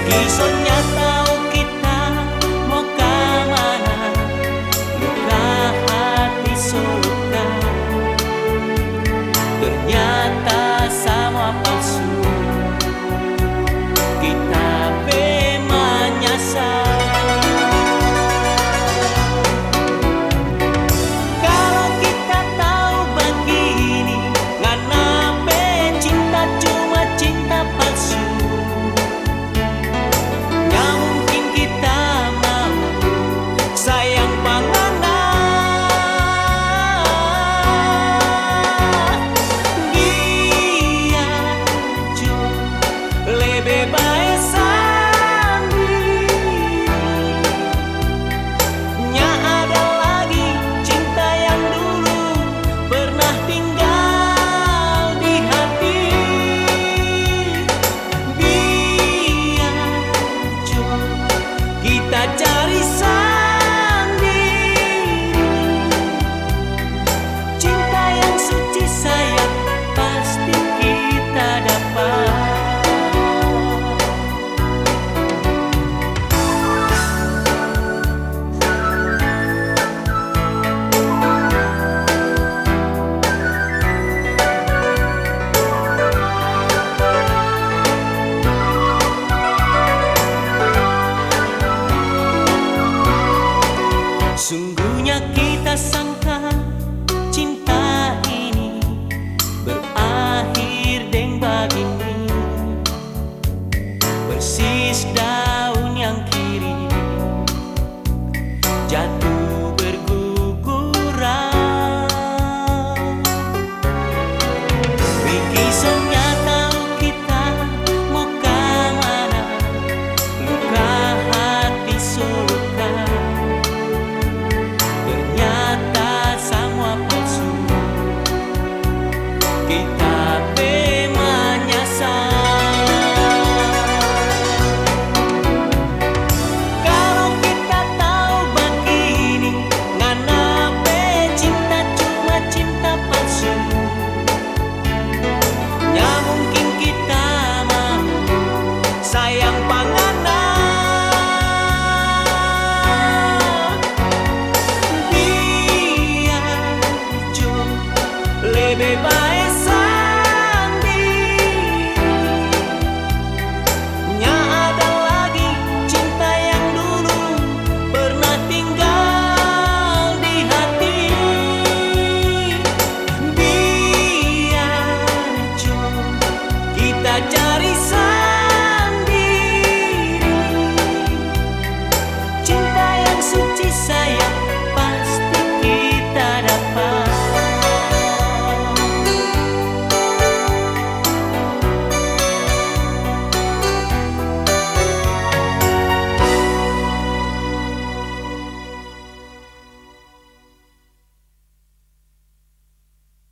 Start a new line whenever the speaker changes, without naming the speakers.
Kisonya tahu kita mau kemana, luka hati solukan. Ternyata semua palsu, kita menyasar. Kalau kita tahu begini, nganape cinta cuma cinta palsu. Nggak mungkin kita mau sayang pangana. Dia jauh lebih baik sendiri. Nya ada lagi cinta yang dulu pernah tinggal di hati. Biar jauh kita cari sendiri. Cinta yang suci sayang pasti kita dapat. Sungguhnya kita sangka cinta ini berakhir dengan begini, persis